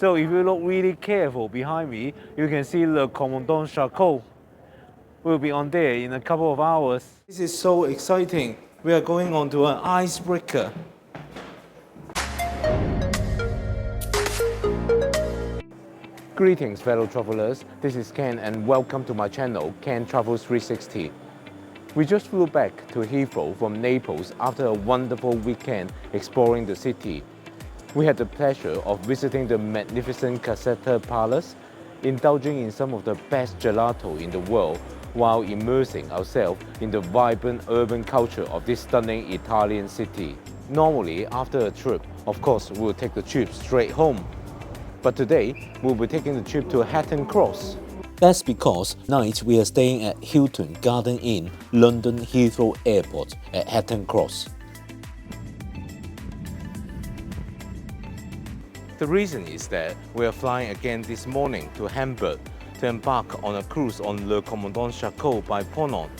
So if you look really careful behind me, you can see Le Commandant Charcot. We'll be on there in a couple of hours. This is so exciting. We are going on to an icebreaker. Greetings fellow travelers, this is Ken and welcome to my channel, Ken Travels 360. We just flew back to Heathrow from Naples after a wonderful weekend exploring the city. We had the pleasure of visiting the magnificent Caserta Palace, indulging in some of the best gelato in the world while immersing ourselves in the vibrant urban culture of this stunning Italian city. Normally, after a trip, of course, we'll take the tube straight home. But today, we'll be taking the trip to Hatton Cross. That's because tonight we are staying at Hilton Garden Inn, London Heathrow Airport at Hatton Cross. The reason is that we are flying again this morning to Hamburg to embark on a cruise on Le Commandant Charcot by Ponant.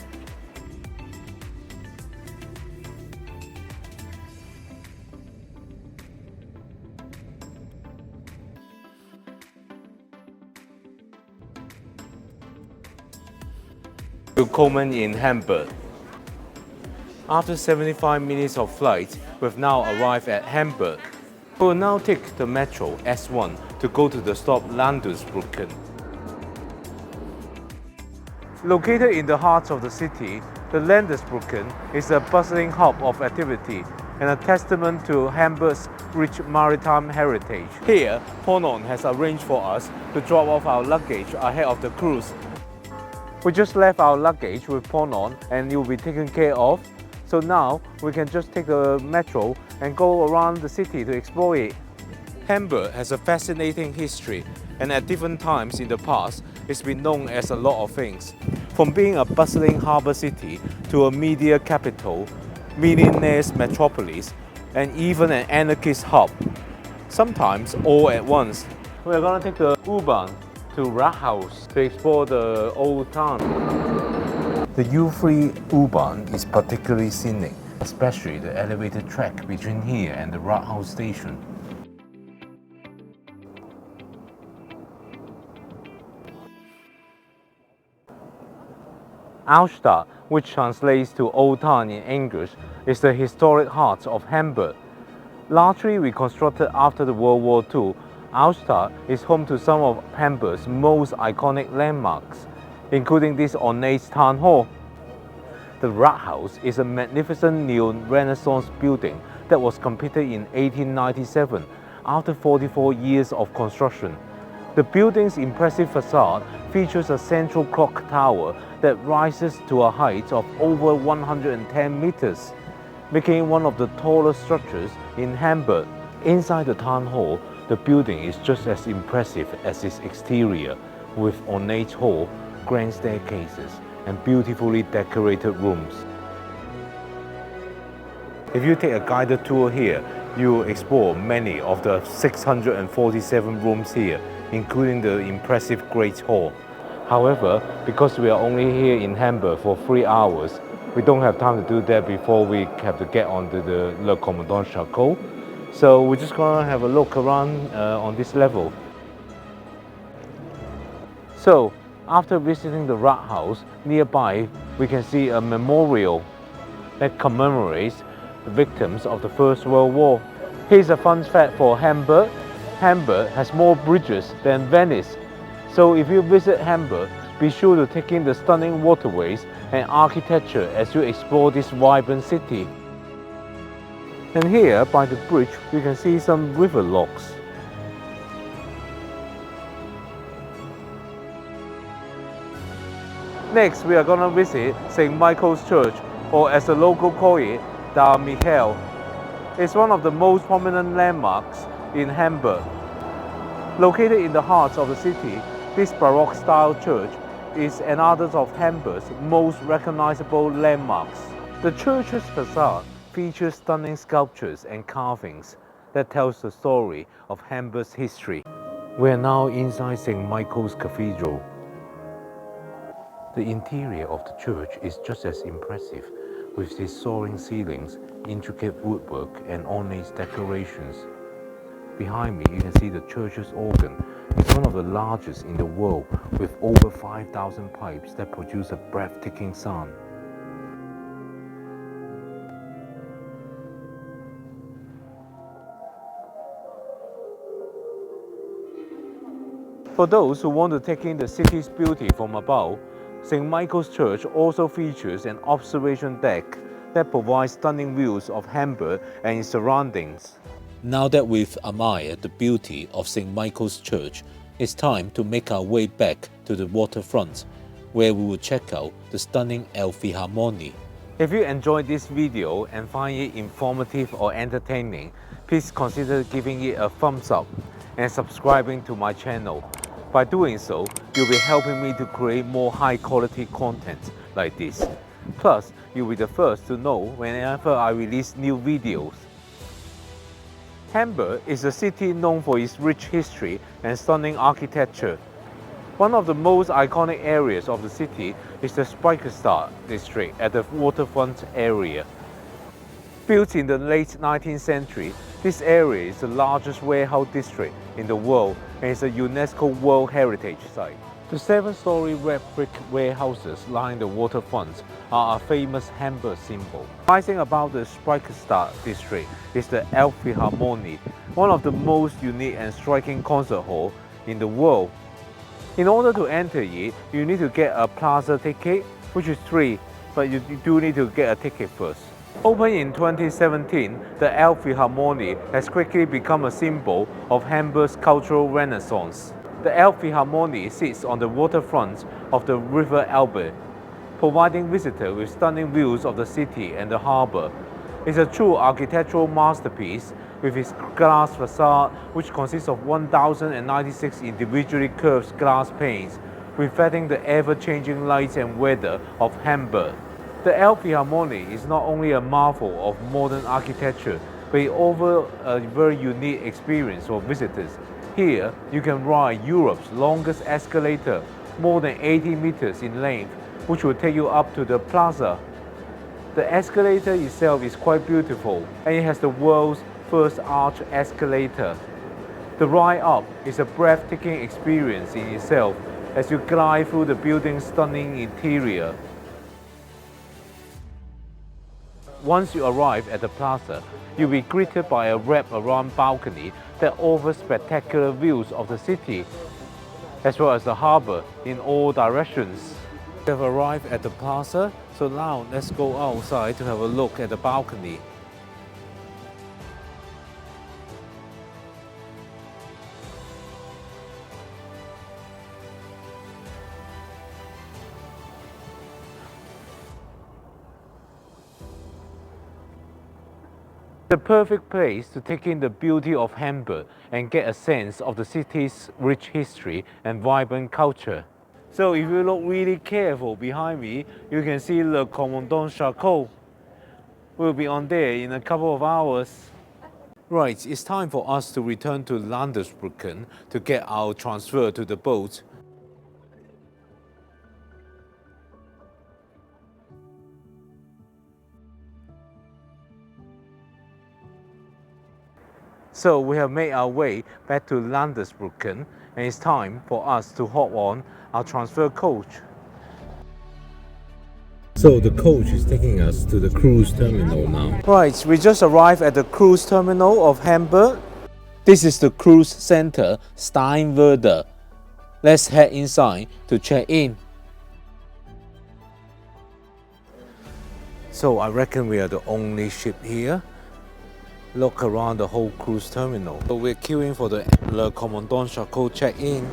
Willkommen in Hamburg. After 75 minutes of flight, we've now arrived at Hamburg. We will now take the metro S1 to go to the stop Landesbrücken. Located in the heart of the city, the Landesbrücken is a bustling hub of activity and a testament to Hamburg's rich maritime heritage. Here, Ponant has arranged for us to drop off our luggage ahead of the cruise. We just left our luggage with Ponant and it will be taken care of. So now we can just take the metro and go around the city to explore it. Hamburg has a fascinating history and at different times in the past, it's been known as a lot of things. From being a bustling harbour city to a media capital, millionaires metropolis, and even an anarchist hub. Sometimes all at once. We're gonna take the U-Bahn to Rathaus to explore the old town. The U3 U-Bahn is particularly scenic, especially the elevated track between here and the Rathaus station. Altstadt, which translates to Old Town in English, is the historic heart of Hamburg. Largely reconstructed after the World War II, Altstadt is home to some of Hamburg's most iconic landmarks, including this ornate town hall. The Rathaus is a magnificent neo-Renaissance building that was completed in 1897 after 44 years of construction. The building's impressive facade features a central clock tower that rises to a height of over 110 meters, making it one of the tallest structures in Hamburg. Inside the town hall, the building is just as impressive as its exterior, with ornate hall, grand staircases, and beautifully decorated rooms. If you take a guided tour here, you will explore many of the 647 rooms here, including the impressive Great Hall. However, because we are only here in Hamburg for 3 hours, we don't have time to do that before we have to get onto the Le Commandant Charcot. So we're just gonna have a look around on this level. So, after visiting the Rathaus, nearby we can see a memorial that commemorates the victims of the First World War. Here's a fun fact for Hamburg. Hamburg has more bridges than Venice. So if you visit Hamburg, be sure to take in the stunning waterways and architecture as you explore this vibrant city. And here, by the bridge, you can see some river locks. Next, we are going to visit St. Michael's Church, or as the local call it, Da Michael. It's one of the most prominent landmarks in Hamburg. Located in the heart of the city, this Baroque-style church is another of Hamburg's most recognizable landmarks. The church's facade features stunning sculptures and carvings that tells the story of Hamburg's history. We are now inside St. Michael's Cathedral. The interior of the church is just as impressive, with its soaring ceilings, intricate woodwork and ornate decorations. Behind me, you can see the church's organ. It's one of the largest in the world, with over 5,000 pipes that produce a breathtaking sound. For those who want to take in the city's beauty from above, St. Michael's Church also features an observation deck that provides stunning views of Hamburg and its surroundings. Now that we've admired the beauty of St. Michael's Church, it's time to make our way back to the waterfront, where we will check out the stunning Elbphilharmonie. If you enjoyed this video and find it informative or entertaining, please consider giving it a thumbs up and subscribing to my channel. By doing so, you'll be helping me to create more high-quality content like this. Plus, you'll be the first to know whenever I release new videos. Hamburg is a city known for its rich history and stunning architecture. One of the most iconic areas of the city is the Speicherstadt district at the waterfront area. Built in the late 19th century, this area is the largest warehouse district in the world and is a UNESCO World Heritage Site. The 7-story red brick warehouses lining the waterfront are a famous Hamburg symbol. Rising above the Speicherstadt district is the Elbphilharmonie, one of the most unique and striking concert halls in the world. In order to enter it, you need to get a plaza ticket, which is free, but you do need to get a ticket first. Opened in 2017, the Elbphilharmonie has quickly become a symbol of Hamburg's cultural renaissance. The Elbphilharmonie sits on the waterfront of the River Elbe, providing visitors with stunning views of the city and the harbor. It's a true architectural masterpiece with its glass facade, which consists of 1,096 individually curved glass panes, reflecting the ever-changing light and weather of Hamburg. The Elbphilharmonie is not only a marvel of modern architecture, but it offers a very unique experience for visitors. Here, you can ride Europe's longest escalator, more than 80 meters in length, which will take you up to the plaza. The escalator itself is quite beautiful, and it has the world's first arch escalator. The ride up is a breathtaking experience in itself as you glide through the building's stunning interior. Once you arrive at the plaza, you'll be greeted by a wrap-around balcony that offers spectacular views of the city, as well as the harbor in all directions. We have arrived at the plaza, so now let's go outside to have a look at the balcony. The perfect place to take in the beauty of Hamburg and get a sense of the city's rich history and vibrant culture. So if you look really careful behind me, you can see Le Commandant Charcot. We'll be on there in a couple of hours. Right, it's time for us to return to Landesbrücken to get our transfer to the boat. So we have made our way back to Landesbrücken, and it's time for us to hop on our transfer coach. So the coach is taking us to the cruise terminal now. Right, we just arrived at the cruise terminal of Hamburg. This is the cruise center, Steinwerder. Let's head inside to check in. So I reckon we are the only ship here. Look around the whole cruise terminal. So we're queuing for the Le Commandant Charcot check-in.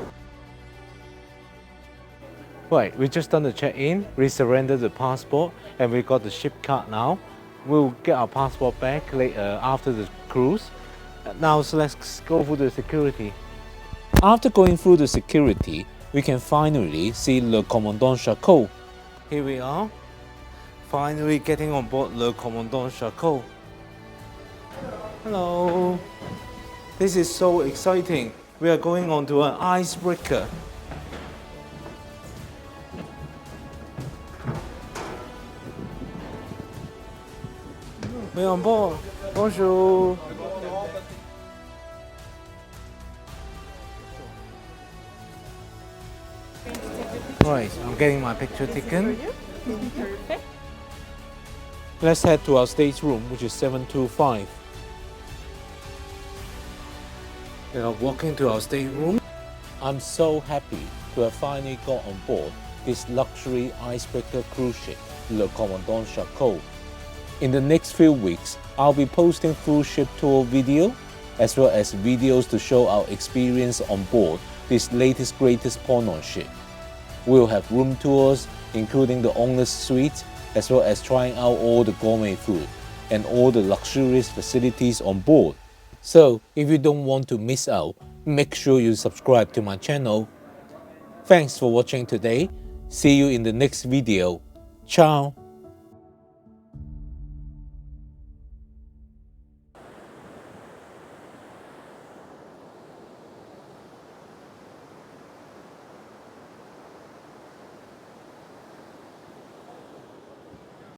Right, we just done the check-in, re-surrendered the passport, and we got the ship card now. We'll get our passport back later after the cruise. Now so let's go through the security. After going through the security, we can finally see Le Commandant Charcot. Here we are, finally getting on board Le Commandant Charcot. Hello. This is so exciting. We are going on to an icebreaker. We're on board. Bonjour. Right, I'm getting my picture taken. Perfect. Let's head to our stateroom, which is 725. Walking to our stateroom. I'm so happy to have finally got on board this luxury icebreaker cruise ship, Le Commandant Charcot. In the next few weeks, I'll be posting full ship tour video, as well as videos to show our experience on board this latest greatest Ponant ship. We'll have room tours, including the owner's suite, as well as trying out all the gourmet food and all the luxurious facilities on board. So, if you don't want to miss out, make sure you subscribe to my channel. Thanks for watching today. See you in the next video. Ciao!